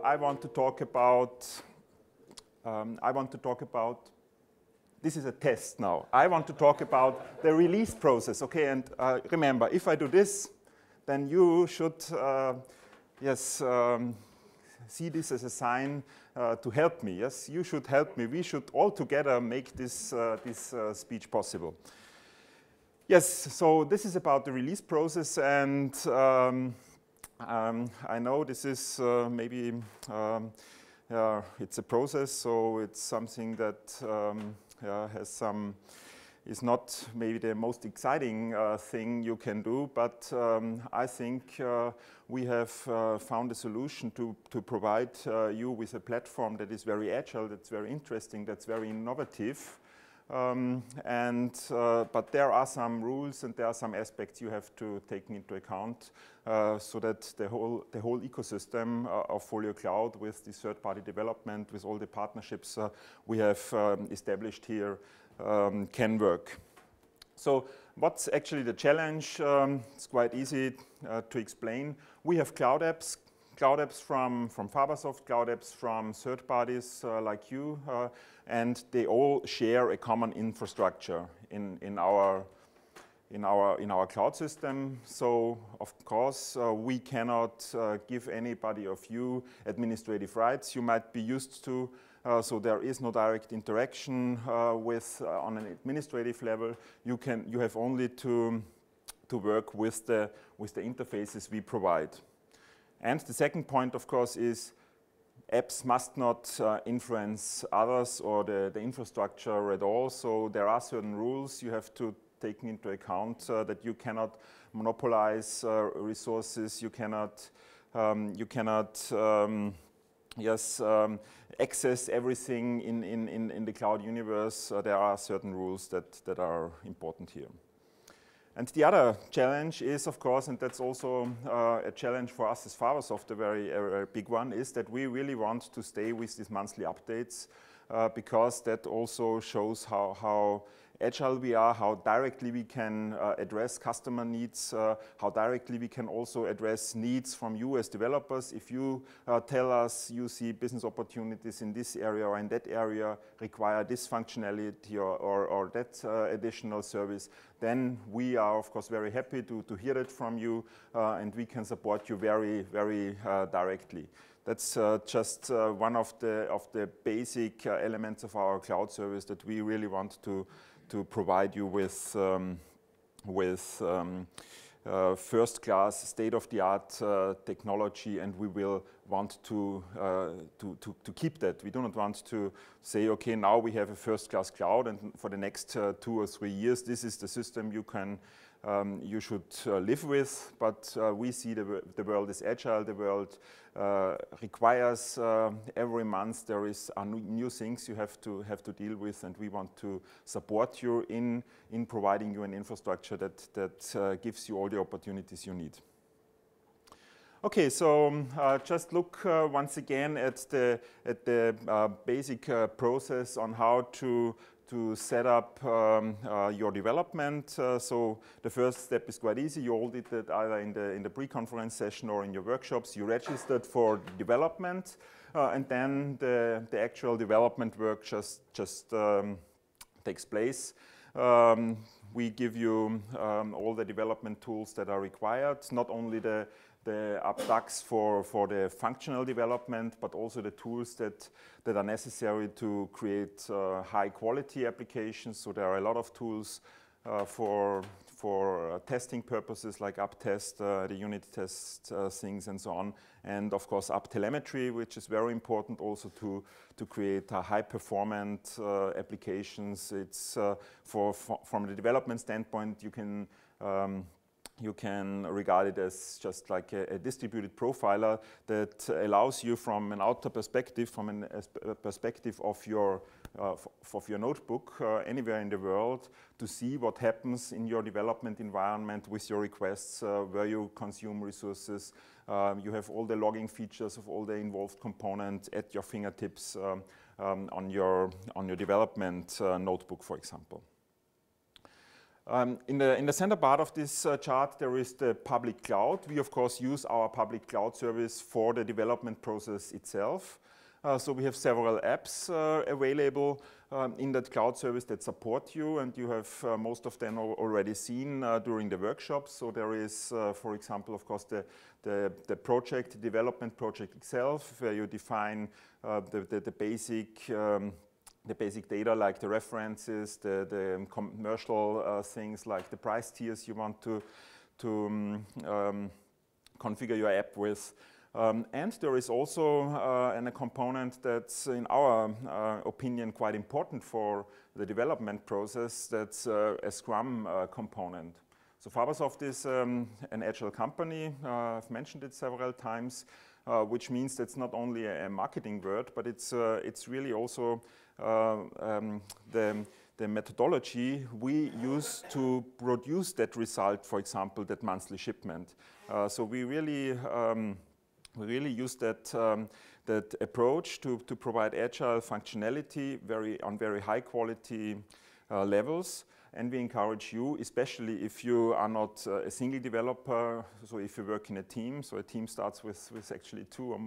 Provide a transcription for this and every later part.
I want to talk about. This is a test now. I want to talk about the release process. Okay, and remember, if I do this, then you should, see this as a sign to help me. Yes, you should help me. We should all together make this speech possible. Yes, so this is about the release process, and I know this is maybe it's a process, so it's something that is not maybe the most exciting thing you can do, but I think we have found a solution to provide you with a platform that is very agile, that's very interesting, that's very innovative. But there are some rules and there are some aspects you have to take into account so that the whole ecosystem of Folio Cloud with the third-party development, with all the partnerships we have established here can work. So what's actually the challenge? It's quite easy to explain. We have cloud apps from Fabasoft, cloud apps from third parties like you, and they all share a common infrastructure in our cloud system. So of course we cannot give anybody of you administrative rights you might be used to. So there is no direct interaction on an administrative level. You have only to work with the interfaces we provide. And the second point, of course, is apps must not influence others or the infrastructure at all. So there are certain rules you have to take into account that you cannot monopolize resources. You cannot access everything in the cloud universe. There are certain rules that are important here. And the other challenge is, of course, and that's also a challenge for us as Fabasoft, a very big one, is that we really want to stay with these monthly updates because that also shows how agile we are, how directly we can address customer needs, how directly we can also address needs from you as developers. If you tell us you see business opportunities in this area or in that area, require this functionality or that additional service, then we are, of course, very happy to hear that from you, and we can support you very, very directly. That's just one of the basic elements of our cloud service that we really want to provide you with first-class, state-of-the-art technology, and we will want to keep that. We do not want to say, okay, now we have a first-class cloud, and for the next 2 or 3 years, this is the system you should live with. But we see the world is agile. The world requires every month there are new things you have to deal with, and we want to support you in providing you an infrastructure that gives you all the opportunities you need. Okay, so just look once again at the basic process on how to set up your development. So the first step is quite easy. You all did that either in the pre-conference session or in your workshops. You registered for development, and then the actual development work just takes place. We give you all the development tools that are required, not only the AppDAX for the functional development, but also the tools that are necessary to create high quality applications. So there are a lot of tools for testing purposes like AppTest, the unit test things and so on. And of course AppTelemetry, which is very important also to create high performant applications. It's from the development standpoint, you can regard it as just like a distributed profiler that allows you from an outer perspective, from a perspective of your notebook anywhere in the world, to see what happens in your development environment with your requests, where you consume resources. You have all the logging features of all the involved components at your fingertips on your development notebook, for example. In the center part of this chart, there is the public cloud. We, of course, use our public cloud service for the development process itself. So we have several apps available in that cloud service that support you, and you have most of them already seen during the workshops. So there is, for example, of course, the development project itself, where you define the basic data like the references, the commercial things like the price tiers you want to configure your app with. And there is also a component that's, in our opinion, quite important for the development process. That's a Scrum component. So Fabasoft is an agile company. I've mentioned it several times, which means that's not only a marketing word, but it's really also the methodology we use to produce that result, for example, that monthly shipment. So we really use that approach to provide agile functionality on very high quality levels. And we encourage you, especially if you are not a single developer, so if you work in a team, so a team starts with actually 2 or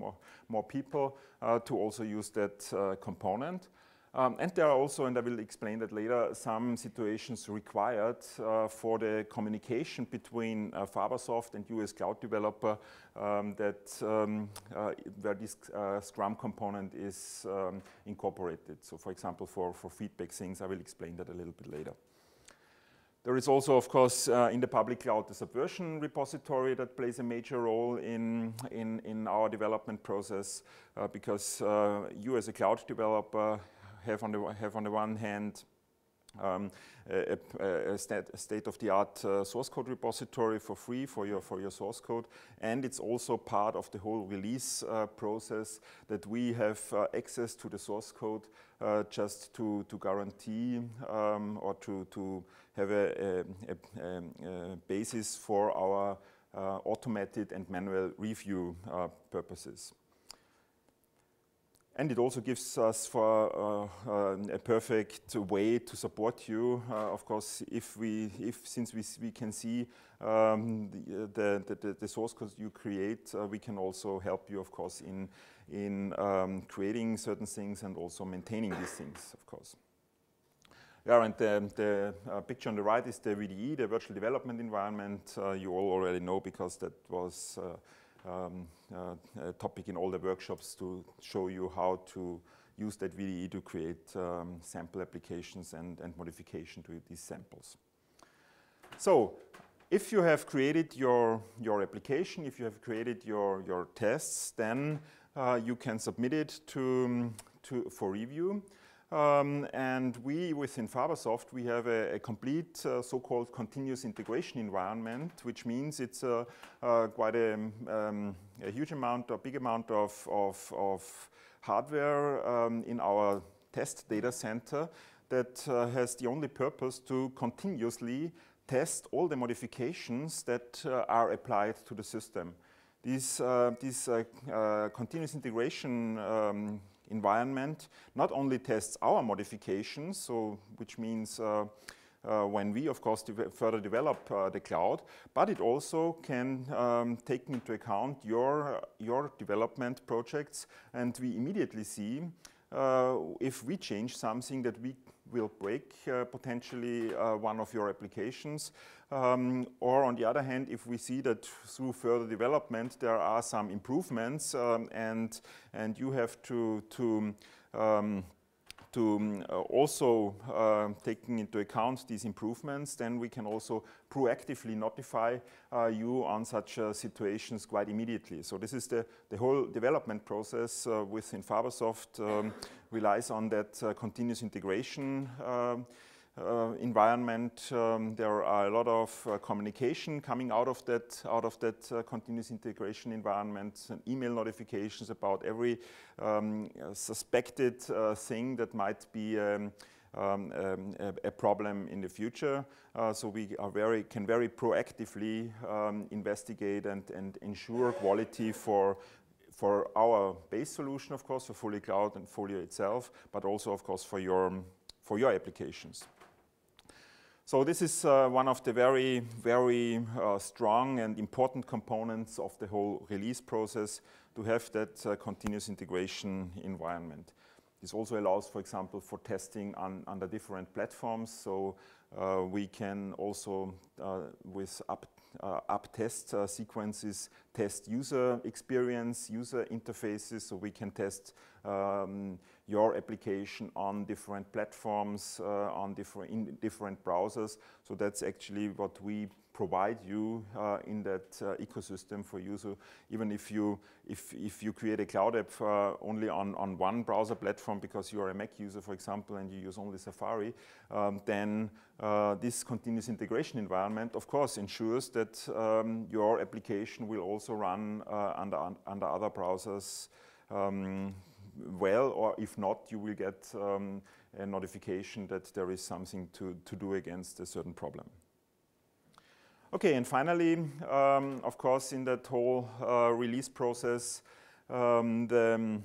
more people, to also use that component. And there are also, and I will explain that later, some situations required for the communication between Fabasoft and you as cloud developer where this Scrum component is incorporated. So for example, for feedback things, I will explain that a little bit later. There is also, of course, in the public cloud, the Subversion repository that plays a major role in our development process because you as a cloud developer have on the one hand a state-of-the-art source code repository for free for your source code, and it's also part of the whole release process that we have access to the source code just to guarantee or to have a basis for our automated and manual review purposes. And it also gives us for a perfect way to support you. Of course, since we can see the source code you create, we can also help you, of course, in creating certain things and also maintaining these things, of course. Yeah, and the picture on the right is the VDE, the Virtual Development Environment. You all already know because that was a topic in all the workshops to show you how to use that VDE to create sample applications and modification to these samples. So if you have created your application, if you have created your tests, then you can submit it for review. And we, within Fabasoft, we have a complete so-called continuous integration environment, which means it's quite a huge amount, a big amount of hardware in our test data center that has the only purpose to continuously test all the modifications that are applied to the system. This continuous integration environment not only tests our modifications, so which means when we, of course, further develop the cloud, but it also can take into account your development projects, and we immediately see if we change something that we will break potentially one of your applications, or on the other hand, if we see that through further development there are some improvements and you have to also taking into account these improvements, then we can also proactively notify you on such situations quite immediately. So this is the whole development process within Fabasoft relies on that continuous integration environment. There are a lot of communication coming out of that continuous integration environment, and email notifications about every suspected thing that might be a problem in the future. So we can very proactively investigate and ensure quality for our base solution, of course, for Folio Cloud and Folio itself, but also, of course, for your applications. So this is one of the very, very strong and important components of the whole release process, to have that continuous integration environment. This also allows, for example, for testing under different platforms. So we can also, with up test sequences, test user experience, user interfaces. So we can test your application on different platforms, in different browsers. So that's actually what we provide you in that ecosystem for you. So even if you create a cloud app only on one browser platform because you are a Mac user, for example, and you use only Safari, then this continuous integration environment, of course, ensures that your application will also run under other browsers well, or if not, you will get a notification that there is something to do against a certain problem. Okay, and finally, of course, in that whole release process, the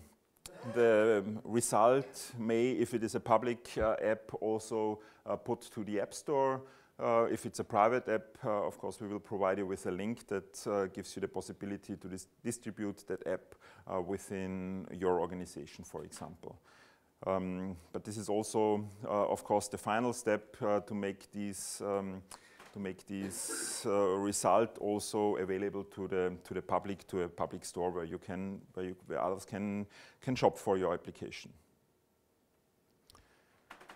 result may, if it is a public app, also put to the App Store. If it's a private app, of course, we will provide you with a link that gives you the possibility to distribute that app within your organization, for example. But this is also, of course, the final step to make these result also available to the public, to a public store where others can shop for your application.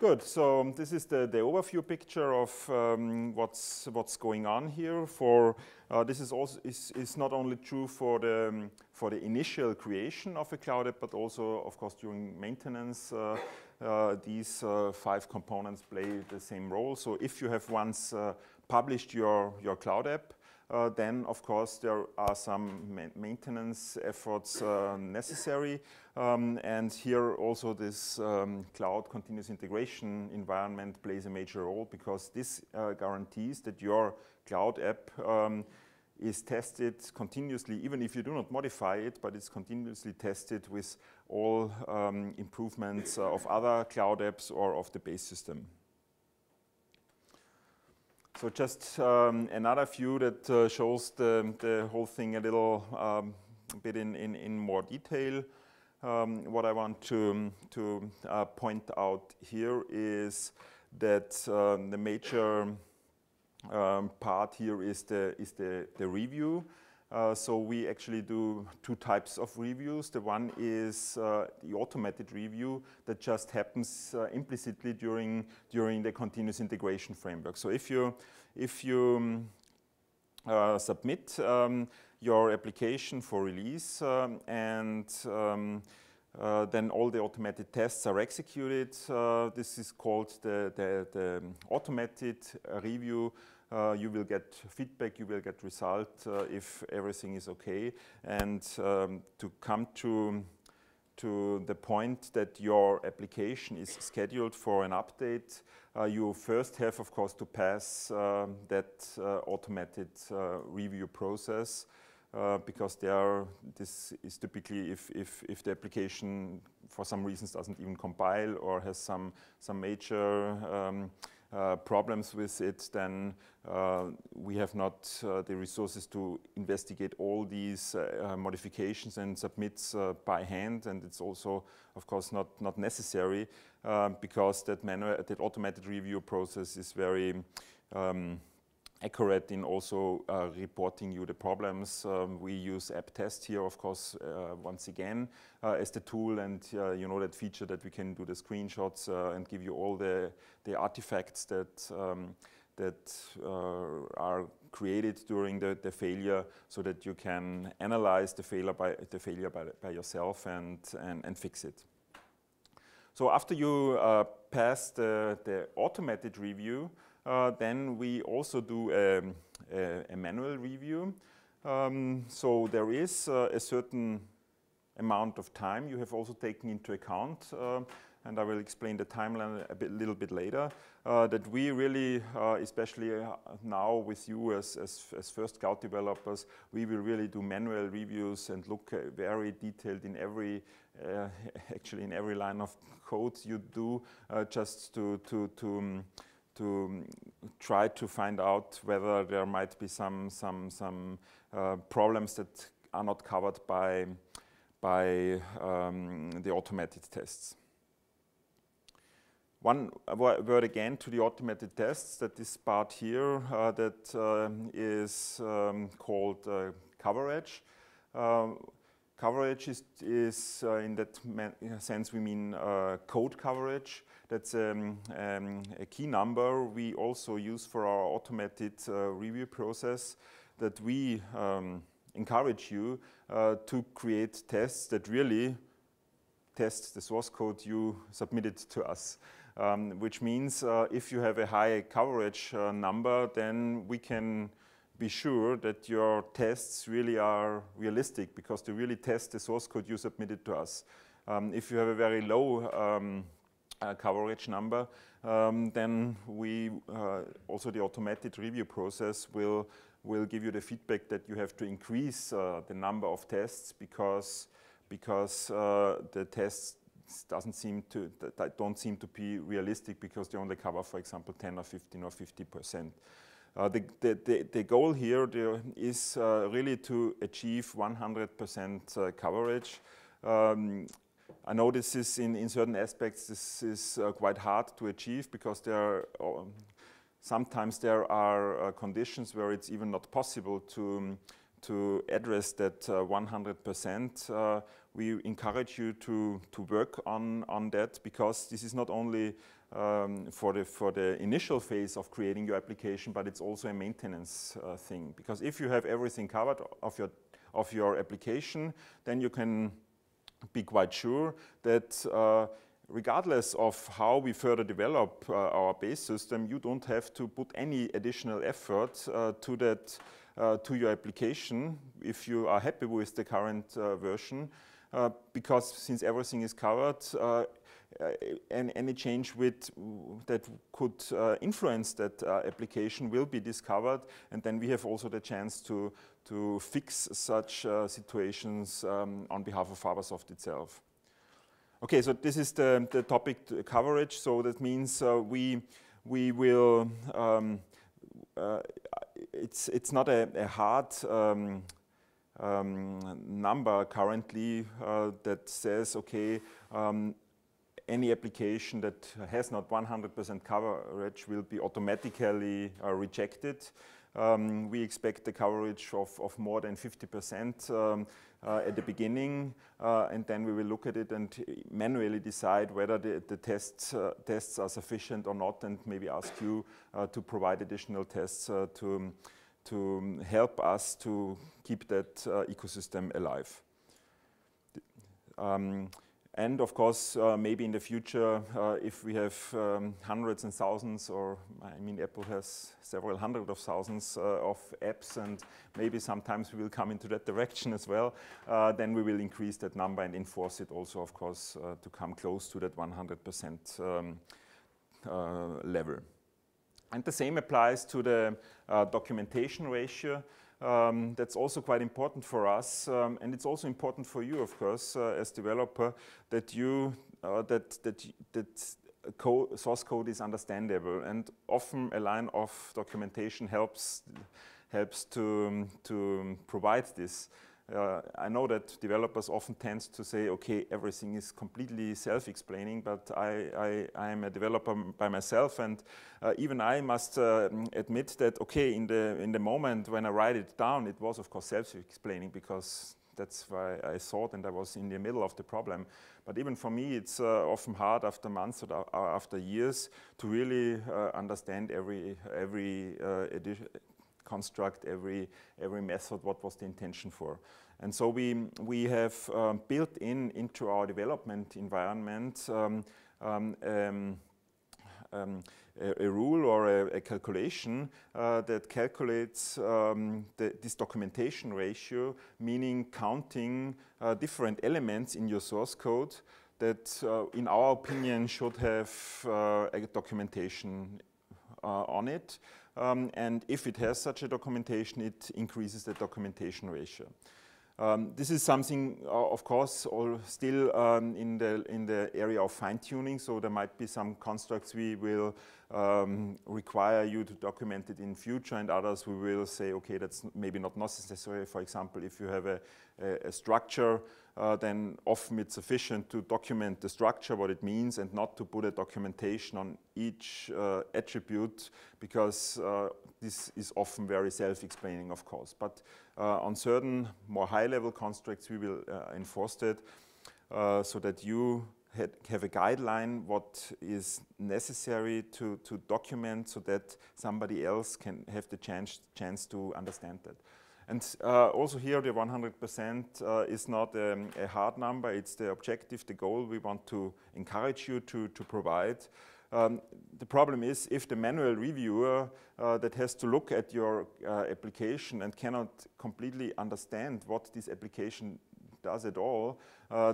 Good. So this is the overview picture of what's going on here. This is also is not only true for the initial creation of a cloud app, but also, of course, during maintenance. These 5 components play the same role. So if you have once published your cloud app, then of course there are some maintenance efforts necessary, and here also this cloud continuous integration environment plays a major role, because this guarantees that your cloud app is tested continuously, even if you do not modify it, but it's continuously tested with all improvements of other cloud apps or of the base system. So just another view that shows the whole thing a little bit in more detail. What I want to point out here is that the major part here is the review. So we actually do 2 types of reviews. The one is the automated review that just happens implicitly during the continuous integration framework. So if you submit your application for release and then all the automated tests are executed, this is called the automated review. You will get feedback, you will get result if everything is okay. And to come to the point that your application is scheduled for an update, you first have, of course, to pass that automated review process, because this is typically if the application for some reasons doesn't even compile or has some major problems with it, then we have not the resources to investigate all these modifications and submits by hand, and it's also, of course, not necessary, because that automated review process is very accurate in also reporting you the problems. We use app test here, of course, once again, as the tool, and you know that feature that we can do the screenshots and give you all the artifacts that are created during the failure, so that you can analyze the failure by yourself and fix it. So after you pass the automated review, then we also do a manual review. So there is a certain amount of time you have also taken into account, and I will explain the timeline a little bit later, that we really, especially now with you as first cloud developers, we will really do manual reviews and look very detailed in every, actually in every line of code you do, just to try to find out whether there might be some problems that are not covered by the automated tests. One word again to the automated tests, that this part here that is called coverage. Coverage is in that sense we mean code coverage. That's a key number we also use for our automated review process, that we encourage you to create tests that really test the source code you submitted to us. Which means if you have a high coverage number, then we can be sure that your tests really are realistic, because they really test the source code you submitted to us. If you have a very low coverage number, then we also the automated review process will give you the feedback that you have to increase the number of tests, because the tests don't seem to be realistic, because they only cover, for example, 10 or 15 or 50%. The goal here is really to achieve 100% coverage. I know this is in certain aspects this is quite hard to achieve, because sometimes there are conditions where it's even not possible to address that 100%. We encourage you to work on that, because this is not only for the initial phase of creating your application, but it's also a maintenance thing. Because if you have everything covered of your application, then you can be quite sure that regardless of how we further develop our base system, you don't have to put any additional effort to your application if you are happy with the current version, because since everything is covered, any change that could influence that application will be discovered, and then we have also the chance to fix such situations on behalf of Fabasoft itself. Okay, so this is the topic coverage. So that means we will. It's not a hard number currently that says, okay, any application that has not 100% coverage will be automatically rejected. We expect the coverage of more than 50% at the beginning, and then we will look at it and manually decide whether the tests are sufficient or not, and maybe ask you to provide additional tests to help us to keep that ecosystem alive. And of course, maybe in the future, if we have hundreds and thousands, or I mean, Apple has several hundred of thousands of apps, and maybe sometimes we will come into that direction as well, then we will increase that number and enforce it also, of course, to come close to that 100% level. And the same applies to the documentation ratio. That's also quite important for us, and it's also important for you, of course, as developer, that source code is understandable. And often a line of documentation helps to provide this. I know that developers often tend to say, okay, everything is completely self-explaining, but I am a developer by myself, and even I must admit that, okay, in the moment when I write it down, it was of course self-explaining, because that's why I thought, and I was in the middle of the problem. But even for me, it's often hard after months or after years to really understand every construct, every method, what was the intention for. And so we have built into our development environment a rule or a calculation that calculates this documentation ratio, meaning counting different elements in your source code that, in our opinion, should have a documentation on it. And if it has such a documentation, it increases the documentation ratio. This is something, of course, still in the area of fine-tuning. So there might be some constructs we will require you to document it in future, and others we will say, okay, that's maybe not necessary. For example, if you have a structure, then often it's sufficient to document the structure, what it means, and not to put a documentation on each attribute, because this is often very self-explaining, of course. But on certain more high-level constructs, we will enforce that so that you have a guideline what is necessary to document, so that somebody else can have the chance to understand that. And also here, the 100% is not a hard number. It's the objective, the goal we want to encourage you to provide. The problem is, if the manual reviewer that has to look at your application and cannot completely understand what this application does at all,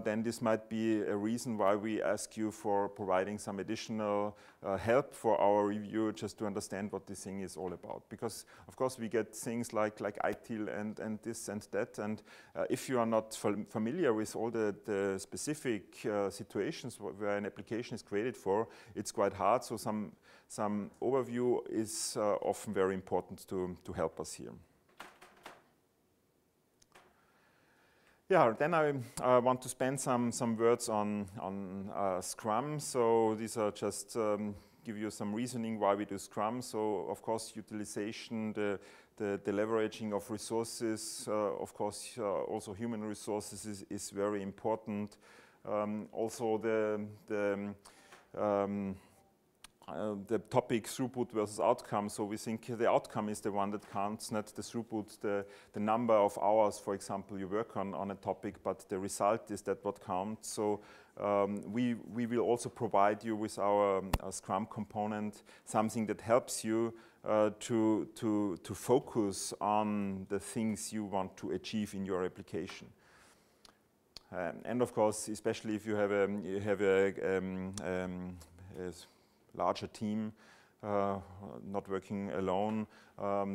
then this might be a reason why we ask you for providing some additional help for our reviewer, just to understand what this thing is all about. Because of course we get things like ITIL and this and that, and if you are not familiar with all the specific situations where an application is created for, it's quite hard. So some overview is often very important to help us here. Yeah, then I want to spend some words on Scrum. So these are just give you some reasoning why we do Scrum. So of course utilization, the leveraging of resources, of course also human resources is very important. Also the topic throughput versus outcome. So we think the outcome is the one that counts, not the throughput, the number of hours, for example, you work on a topic, but the result is that what counts. So we will also provide you with our Scrum component, something that helps you to focus on the things you want to achieve in your application. And of course, especially if you have a larger team, not working alone,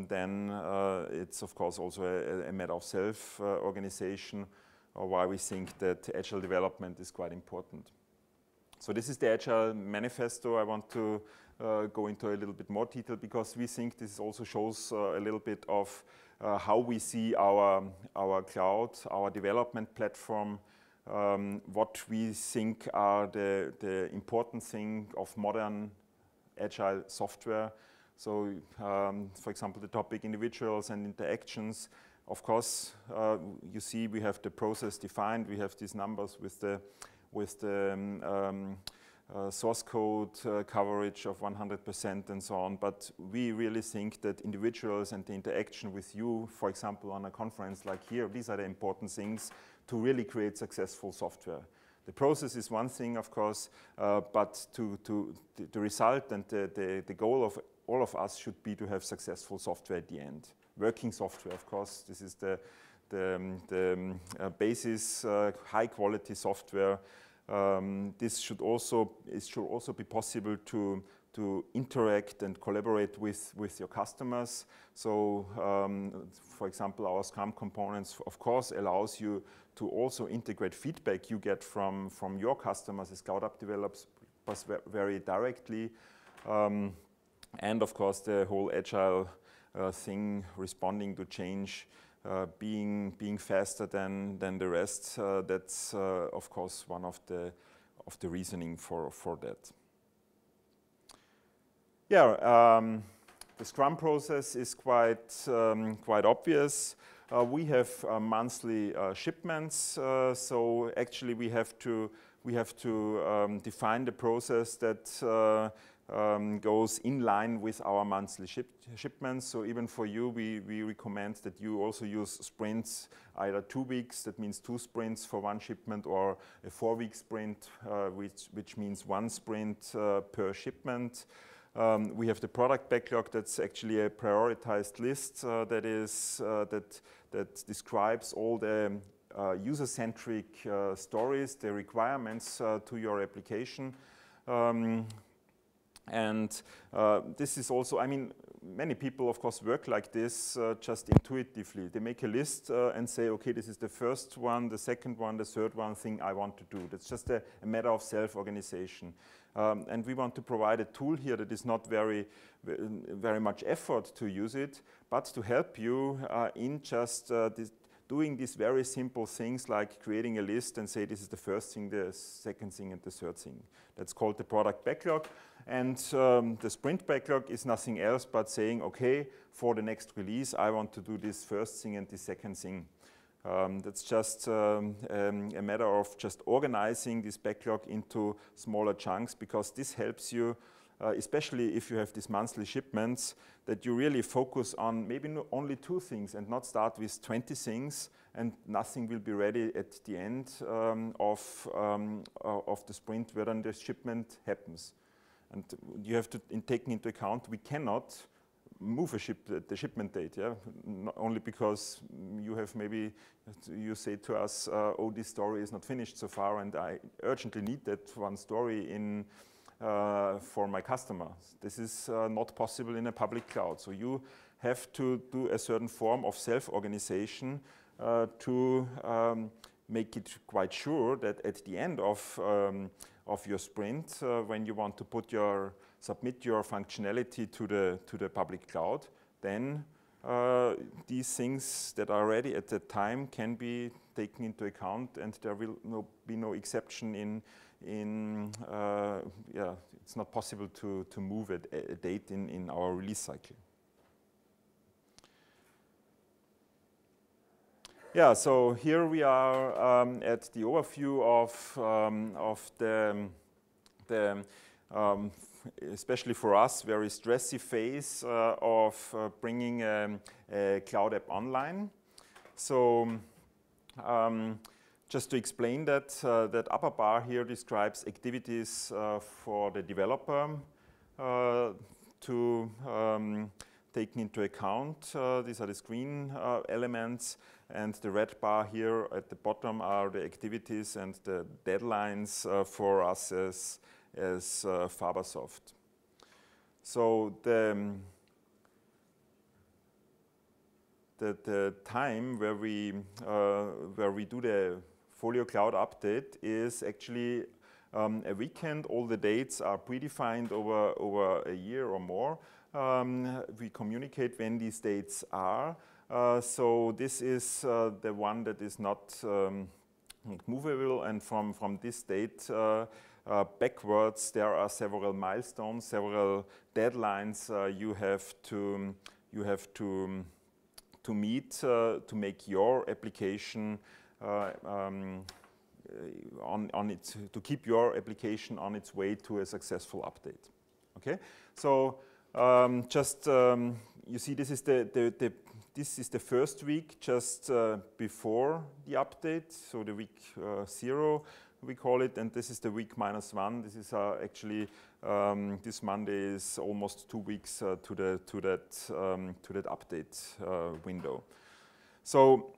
then it's of course also a matter of self-organization, why we think that agile development is quite important. So this is the Agile Manifesto. I want to go into a little bit more detail, because we think this also shows a little bit of how we see our cloud, our development platform, what we think are the important thing of modern agile software. So, for example, the topic individuals and interactions. Of course, you see we have the process defined. We have these numbers with the source code coverage of 100% and so on. But we really think that individuals and the interaction with you, for example, on a conference like here, these are the important things to really create successful software. The process is one thing, of course, but the result and the goal of all of us should be to have successful software at the end. Working software, of course, this is the basis, high quality software. This should also be possible to interact and collaborate with your customers. So, for example, our Scrum components, of course, allows you to also integrate feedback you get from your customers as Cloud App developers very directly. And of course, the whole agile thing, responding to change, being faster than the rest, that's of course one of the reasoning for that. Yeah, the Scrum process is quite obvious. We have monthly shipments, so actually we have to define the process that goes in line with our monthly shipments. So even for you, we recommend that you also use sprints, either 2 weeks, that means 2 sprints for one shipment, or a 4-week sprint, which means 1 sprint per shipment. We have the product backlog. That's actually a prioritized list that describes all the user-centric stories, the requirements to your application. And this is also, I mean, many people, of course, work like this just intuitively. They make a list and say, okay, this is the first one, the second one, the third one thing I want to do. That's just a matter of self-organization. And we want to provide a tool here that is not very much effort to use it, but to help you in just doing these very simple things like creating a list and say this is the first thing, the second thing, and the third thing. That's called the product backlog. And the sprint backlog is nothing else but saying, okay, for the next release, I want to do this first thing and the second thing. That's just a matter of just organizing this backlog into smaller chunks, because this helps you, especially if you have these monthly shipments, that you really focus on maybe only 2 things and not start with 20 things and nothing will be ready at the end of the sprint where then the shipment happens. And you have to take into account we cannot move the shipment date, yeah? Not only because you have maybe, you say to us, oh, this story is not finished so far and I urgently need that one story in for my customer. This is not possible in a public cloud. So you have to do a certain form of self-organization to make it quite sure that at the end of your sprint, when you want to submit your functionality to the public cloud, then these things that are ready at that time can be taken into account, and there will be no exception yeah, it's not possible to move a date in our release cycle. Yeah, so here we are at the overview of the especially for us, very stressy phase of bringing a cloud app online. So just to explain that, that upper bar here describes activities for the developer to take into account. These are the screen elements, and the red bar here at the bottom are the activities and the deadlines for us as Fabasoft. So the time where we do the Folio Cloud update is actually a weekend. All the dates are predefined over a year or more. We communicate when these dates are. So this is the one that is not movable, and from this date backwards there are several milestones, several deadlines you have to meet to make your application to keep your application on its way to a successful update. Okay, so you see, this is the first week just before the update, so the week 0 we call it, and this is the week -1. This is actually this Monday is almost 2 weeks to that update window. So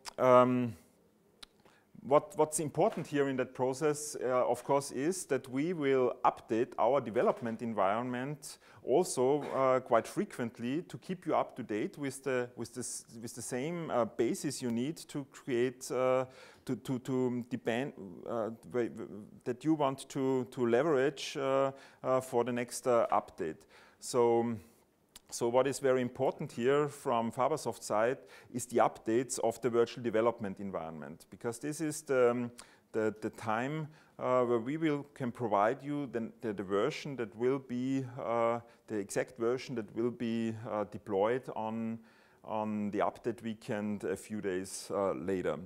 what's important here in that process, of course, is that we will update our development environment also quite frequently to keep you up to date with the same basis you need to create that you want to leverage for the next update. So what is very important here from Fabasoft side is the updates of the virtual development environment, because this is the time where we can provide you the version that will be the exact version that will be deployed on the update weekend a few days later.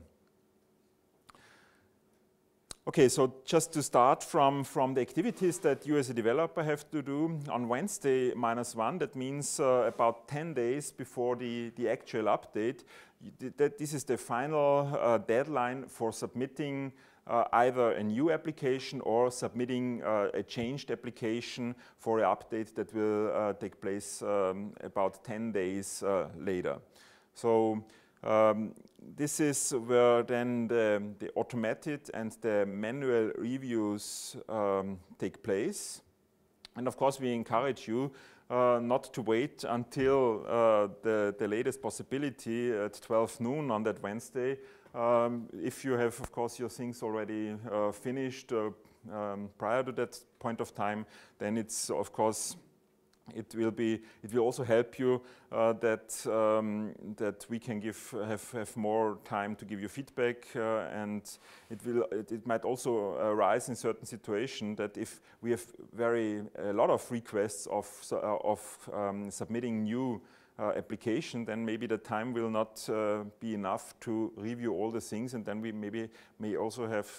Okay, so just to start from the activities that you as a developer have to do on Wednesday -1, that means about 10 days before the actual update, this is the final deadline for submitting either a new application or submitting a changed application for an update that will take place about 10 days later. So this is where then the automated and the manual reviews take place. And of course, we encourage you not to wait until the latest possibility at 12 noon on that Wednesday. If you have, of course, your things already finished prior to that point of time, then it's, of course, it will also help you that we can have more time to give you feedback, and it might also arise in certain situations that if we have a lot of requests of submitting new application, then maybe the time will not be enough to review all the things, and then we maybe may also have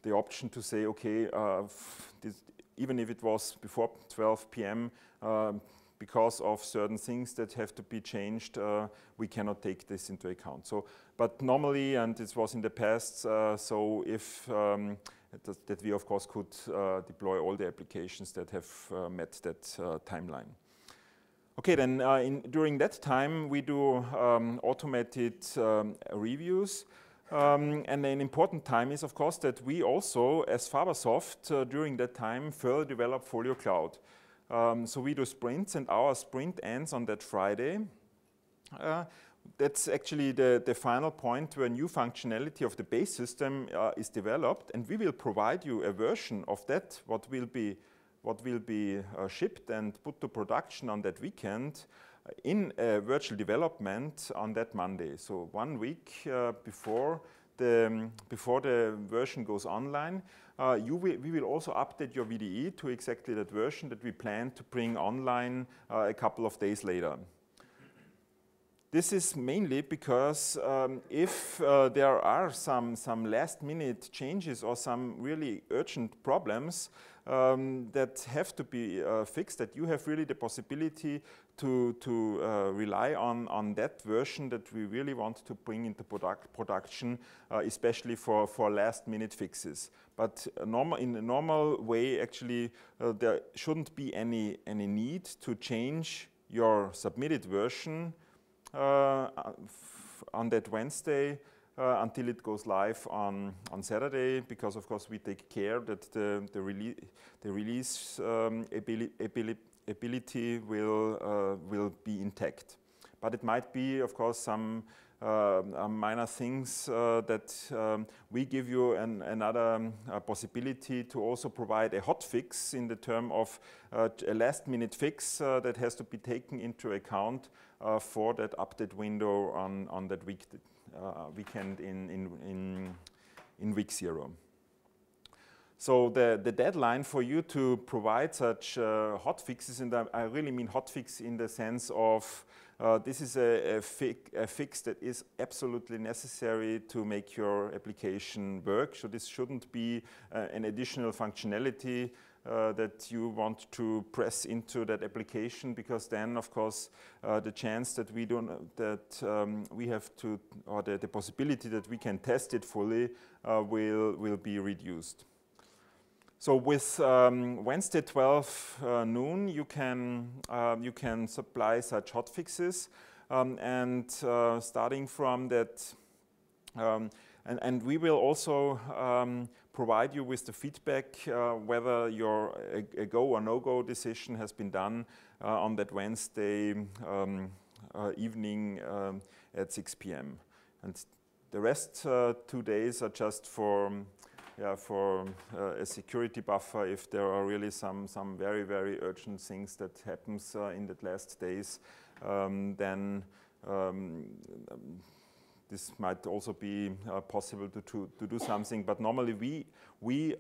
the option to say, okay, even if it was before 12 p.m., because of certain things that have to be changed, we cannot take this into account. So, but normally, and this was in the past, so if that we of course could deploy all the applications that have met that timeline. Okay, then during that time we do automated reviews. And an important time is, of course, that we also, as Fabasoft, during that time further develop Folio Cloud. So we do sprints, and our sprint ends on that Friday. That's actually the final point where new functionality of the base system is developed, and we will provide you a version of that, what will be shipped and put to production on that weekend, in virtual development on that Monday. So 1 week before the version goes online, we will also update your VDE to exactly that version that we plan to bring online a couple of days later. This is mainly because if there are some last-minute changes or some really urgent problems that have to be fixed, that you have really the possibility to rely on that version that we really want to bring into production, especially for last-minute fixes. But in a normal way, actually, there shouldn't be any need to change your submitted version on that Wednesday until it goes live on Saturday, because of course we take care that the release ability will be intact. But it might be, of course, some minor things that we give you another possibility to also provide a hot fix in the term of a last-minute fix that has to be taken into account for that update window on that weekend in week 0. So the deadline for you to provide such hot fixes, and I really mean hot fix in the sense of this is a fix that is absolutely necessary to make your application work. So this shouldn't be an additional functionality that you want to press into that application, because then, of course, the chance that we have to, or the possibility that we can test it fully will be reduced. So with Wednesday 12 noon, you can supply such hotfixes, and starting from that, and we will also provide you with the feedback whether your a go or no-go decision has been done on that Wednesday evening at 6 p.m. And the rest 2 days are just for a security buffer if there are really some very, very urgent things that happens in the last days, then this might also be possible to do something. But normally we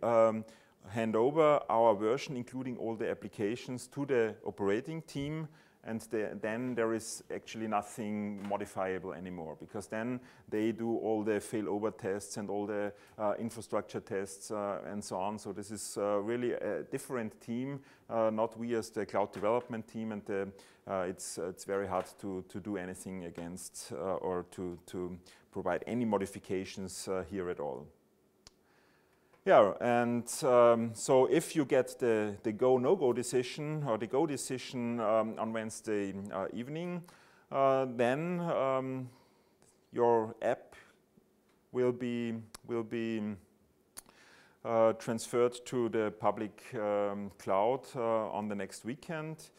hand over our version, including all the applications, to the operating team, and then there is actually nothing modifiable anymore, because then they do all the failover tests and all the infrastructure tests and so on. So this is really a different team, not we as the cloud development team, and it's very hard to do anything against or to provide any modifications here at all. Yeah, and so if you get the go, no-go decision, or the go decision on Wednesday evening, then your app will be transferred to the public cloud on the next weekend.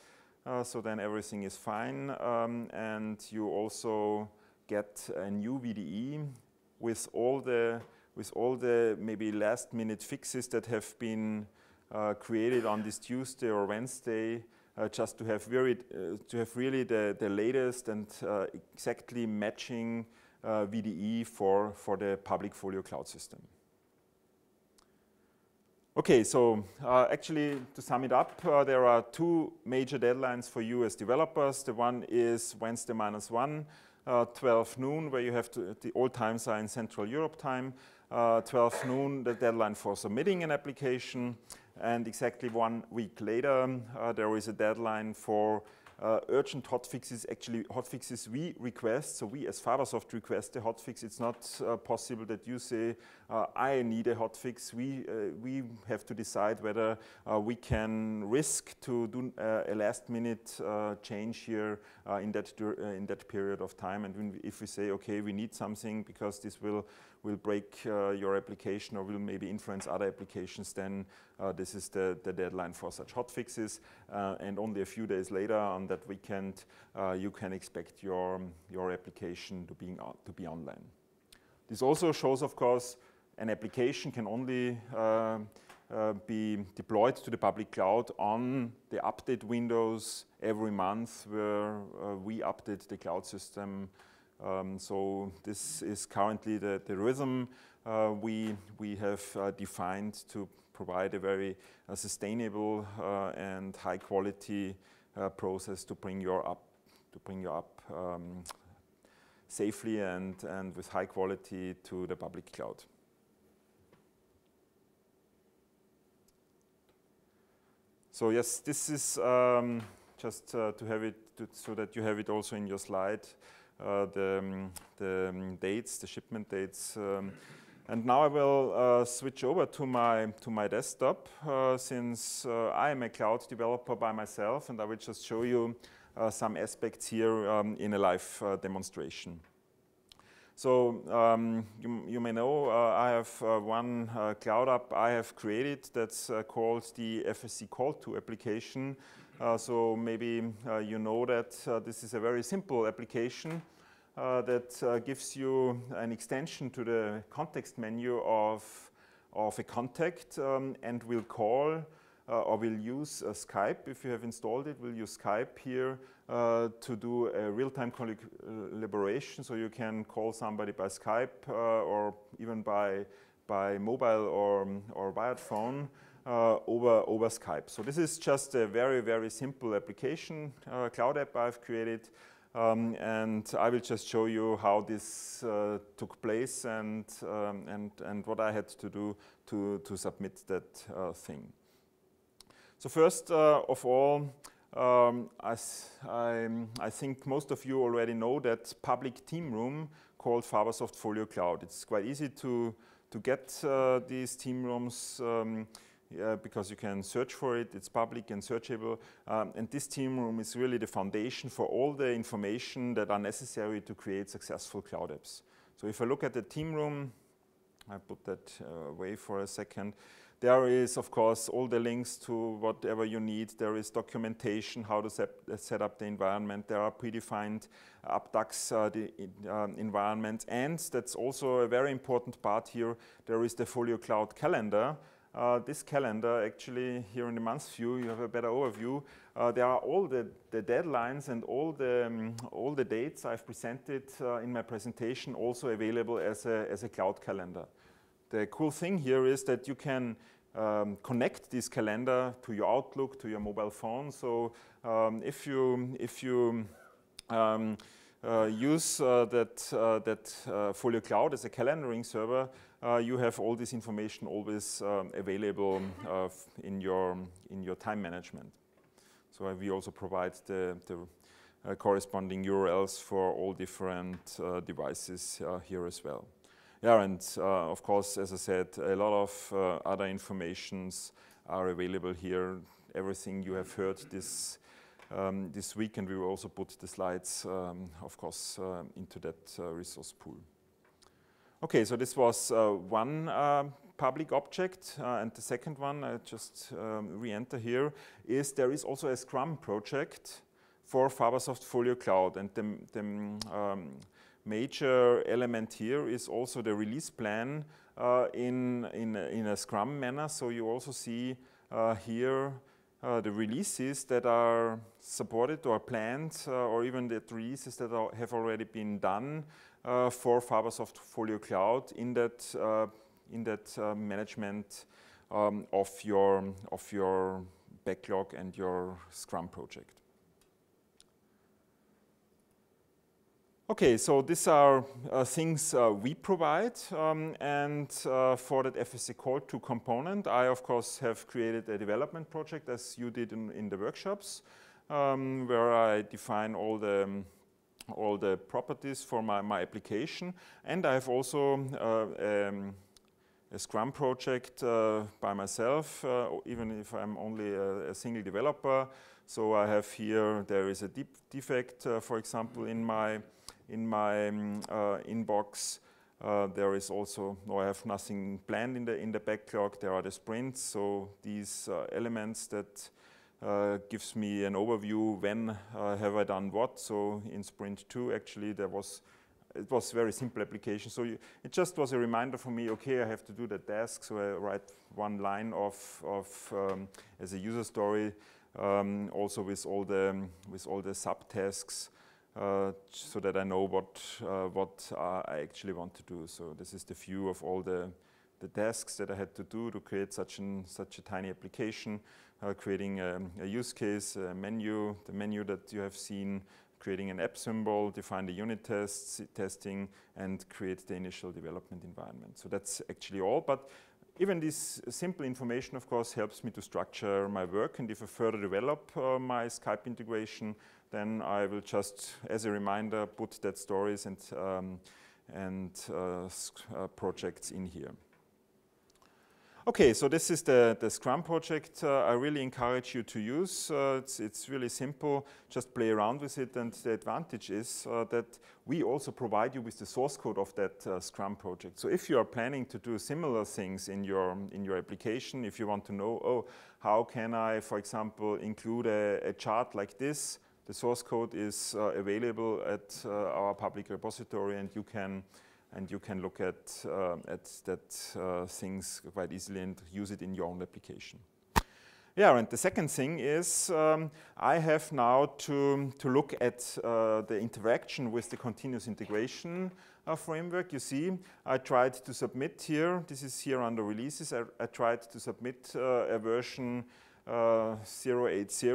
So then everything is fine, and you also get a new VDE with all the maybe last-minute fixes that have been created on this Tuesday or Wednesday, just to have really the latest and exactly matching VDE for the public Folio Cloud system. Okay, so actually, to sum it up, there are two major deadlines for you as developers. The one is Wednesday -1, 12 noon, where you have to, the all times are in Central Europe time. 12 noon, the deadline for submitting an application. And exactly 1 week later, there is a deadline for urgent hotfixes, actually hotfixes we request. So we as Fabasoft request a hotfix. It's not possible that you say, I need a hotfix. We have to decide whether we can risk to do a last minute change here in that period of time. And if we say, okay, we need something because this will break your application or will maybe influence other applications, then this is the deadline for such hotfixes. And only a few days later on that weekend, you can expect your application to be online. This also shows, of course, an application can only be deployed to the public cloud on the update windows every month where we update the cloud system. So this is currently the rhythm we have defined to provide a very sustainable and high quality process to bring you up safely and with high quality to the public cloud. So yes, this is just to have it so that you have it also in your slide. The dates, the shipment dates, and now I will switch over to my desktop since I am a cloud developer by myself, and I will just show you some aspects here in a live demonstration. So you may know I have one cloud app I have created that's called the FSC Call To application. So maybe you know that this is a very simple application that gives you an extension to the context menu of a contact and will call or will use Skype. If you have installed it, we'll use Skype here to do a real-time collaboration. So you can call somebody by Skype or even by mobile or wired phone over Skype. So this is just a very, very simple application, cloud app I've created. And I will just show you how this took place and what I had to do to submit that thing. So first of all, I think most of you already know that public team room called Fabasoft Folio Cloud. It's quite easy to get these team rooms because you can search for it. It's public and searchable. And this team room is really the foundation for all the information that are necessary to create successful cloud apps. So if I look at the team room, I put that away for a second. There is, of course, all the links to whatever you need. There is documentation, how to set up the environment. There are predefined AppDux environments. And that's also a very important part here. There is the Folio Cloud calendar. This calendar, actually, here in the month view, you have a better overview. There are all the deadlines and all the dates I've presented in my presentation also available as a cloud calendar. The cool thing here is that you can connect this calendar to your Outlook, to your mobile phone. So if you use that Folio Cloud as a calendaring server, you have all this information always available in your time management. So we also provide the corresponding URLs for all different devices here as well. Yeah, and of course, as I said, a lot of other informations are available here. Everything you have heard this week, and we will also put the slides, of course, into that resource pool. Okay, so this was one public object, and the second one, I just re-enter here, is there is also a Scrum project for Fabasoft Folio Cloud, and the major element here is also the release plan in a Scrum manner. So you also see here the releases that are supported or planned, or even the releases that have already been done for Fabasoft Folio Cloud in that management of your backlog and your Scrum project. Okay, so these are things we provide, and for that FSC Call 2 component, I of course have created a development project as you did in the workshops, where I define all the properties for my application, and I have also a Scrum project by myself, even if I'm only a single developer. So I have here, there is a defect, for example, in my inbox. There is also, no, I have nothing planned in the backlog. There are the sprints, so these elements that gives me an overview when have I done what. So in sprint 2, actually, it was very simple application. So it just was a reminder for me. Okay, I have to do the task. So I write one line of as a user story, also with all the subtasks. So that I know what I actually want to do. So this is the view of all the tasks that I had to do to create such a tiny application, creating a use case, a menu, the menu that you have seen, creating an app symbol, define the unit testing, and create the initial development environment. So that's actually all. But even this simple information, of course, helps me to structure my work. And if I further develop my Skype integration, then I will just, as a reminder, put that stories and projects in here. Okay, so this is the Scrum project. I really encourage you to use. It's really simple. Just play around with it. And the advantage is that we also provide you with the source code of that Scrum project. So if you are planning to do similar things in your application, if you want to know, oh, how can I, for example, include a chart like this? The source code is available at our public repository, and you can look at that things quite easily and use it in your own application. Yeah, and the second thing is I have now to look at the interaction with the continuous integration framework. You see, I tried to submit here. This is here under releases. I tried to submit a version 080,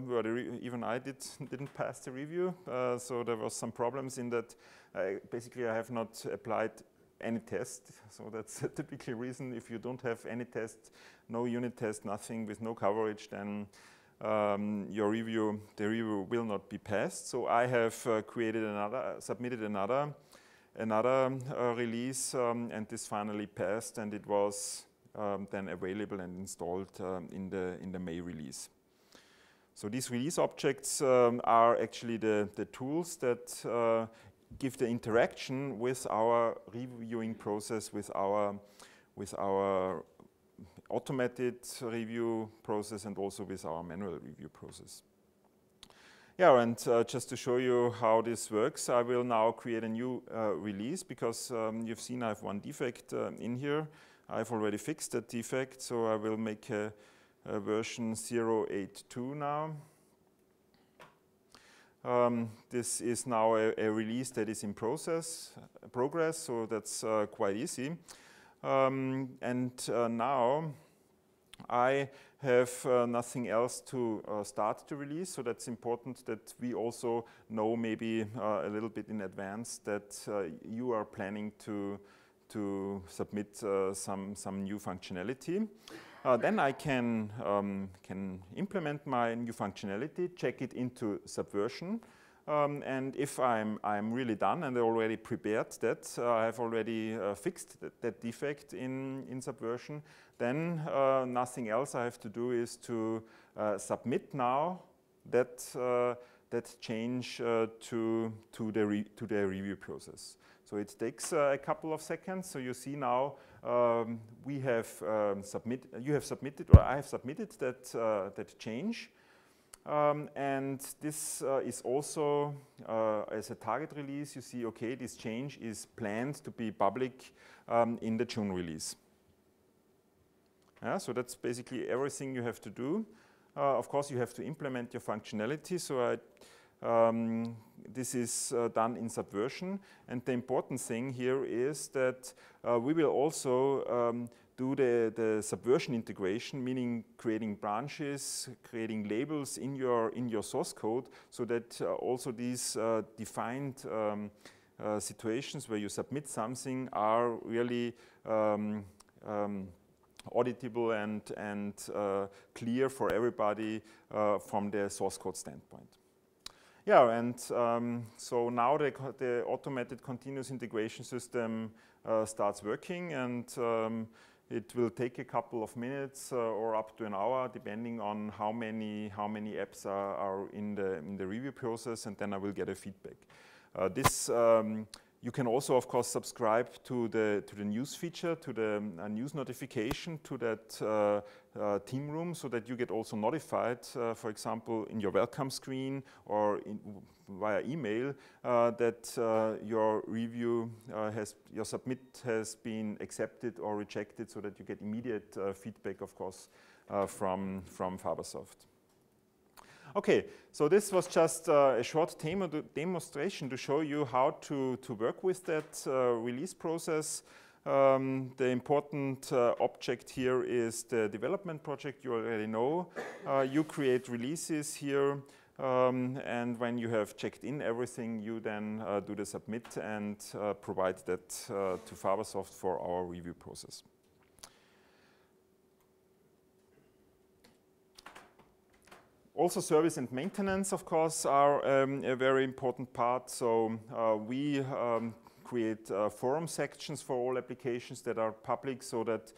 where even I didn't pass the review. So there was some problems in that. Basically, I have not applied any test. So that's a typical reason. If you don't have any test, no unit test, nothing with no coverage, then the review will not be passed. So I have submitted another release, and this finally passed, and it was then available and installed in the May release. So these release objects are actually the tools that give the interaction with our reviewing process, with our automated review process, and also with our manual review process. Yeah, and just to show you how this works, I will now create a new release, because you've seen I have one defect in here. I've already fixed that defect, so I will make a version 082 now. This is now a release that is in progress, so that's quite easy. Now I have nothing else to start the release, so that's important that we also know maybe a little bit in advance that you are planning to submit some new functionality. Then I can implement my new functionality, check it into Subversion, and if I'm really done and I already prepared that, I have already fixed that defect in Subversion, then nothing else I have to do is to submit now that that change to the review process. So it takes a couple of seconds. So you see now you have submitted, or I have submitted that change. And this is also, as a target release, you see, okay, this change is planned to be public in the June release. Yeah, so that's basically everything you have to do. Of course, you have to implement your functionality. So this is done in Subversion. And the important thing here is that we will also do the Subversion integration, meaning creating branches, creating labels in your source code, so that also these defined situations where you submit something are really auditable and clear for everybody from the source code standpoint. Yeah, and so now the automated continuous integration system starts working, and it will take a couple of minutes or up to an hour, depending on how many apps are in the review process, and then I will get a feedback. You can also, of course, subscribe to the news feature, to the news notification, to that team room, so that you get also notified, for example, in your welcome screen or via email, that your review your submit has been accepted or rejected, so that you get immediate feedback, of course, from Fabasoft. Okay, so this was just a short demonstration to show you how to work with that release process. The important object here is the development project. You already know. You create releases here, and when you have checked in everything, you then do the submit and provide that to Fabasoft for our review process. Also, service and maintenance, of course, are a very important part. So we create forum sections for all applications that are public, so that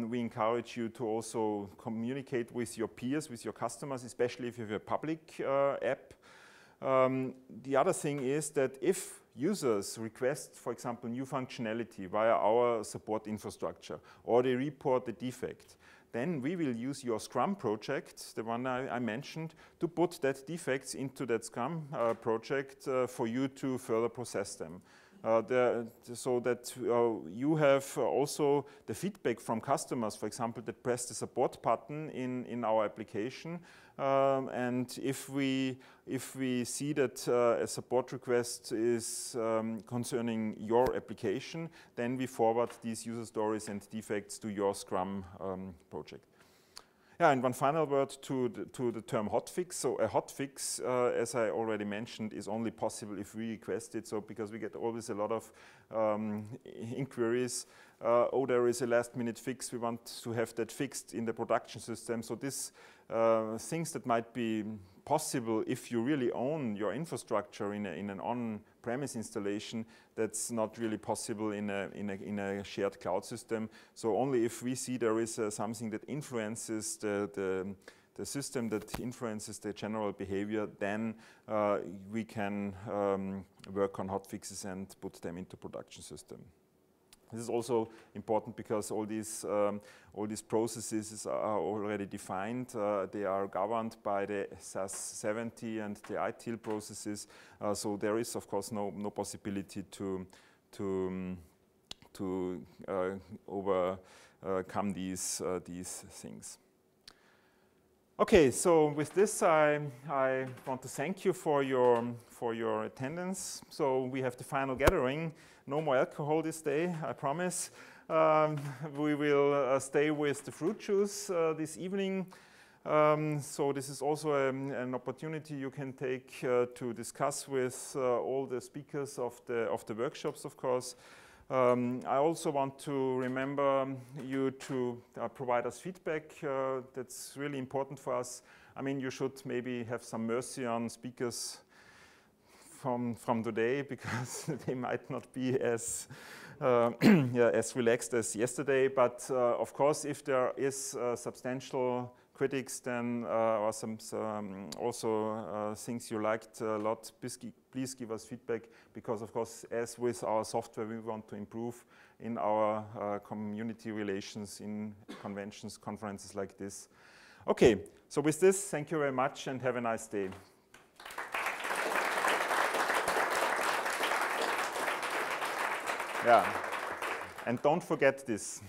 we encourage you to also communicate with your peers, with your customers, especially if you have a public app. The other thing is that if users request, for example, new functionality via our support infrastructure, or they report the defect, then we will use your Scrum project, the one I mentioned, to put that defects into that Scrum project for you to further process them. So that you have also the feedback from customers, for example, that press the support button in our application. And if we see that a support request is concerning your application, then we forward these user stories and defects to your Scrum project. Yeah, and one final word to the term hotfix. So a hotfix, as I already mentioned, is only possible if we request it. So because we get always a lot of inquiries, oh, there is a last-minute fix, we want to have that fixed in the production system. So this things that might be possible if you really own your infrastructure in an on-premise installation, that's not really possible in a shared cloud system. So only if we see there is something that influences the system, that influences the general behavior, then we can work on hotfixes and put them into production system. This is also important because all these processes are already defined. They are governed by the SAS 70 and the ITIL processes. So there is, of course, no possibility to overcome these things. Okay, so with this, I want to thank you for your attendance. So we have the final gathering. No more alcohol this day, I promise. We will stay with the fruit juice this evening. So this is also an opportunity you can take to discuss with all the speakers of the workshops, of course. I also want to remember you to provide us feedback. That's really important for us. I mean, you should maybe have some mercy on speakers from today, because they might not be as as relaxed as yesterday. But of course, if there is substantial critics then, or some also things you liked a lot, please give us feedback, because of course, as with our software, we want to improve in our community relations, in conventions, conferences like this. Okay, so with this, thank you very much and have a nice day. Yeah, and don't forget this.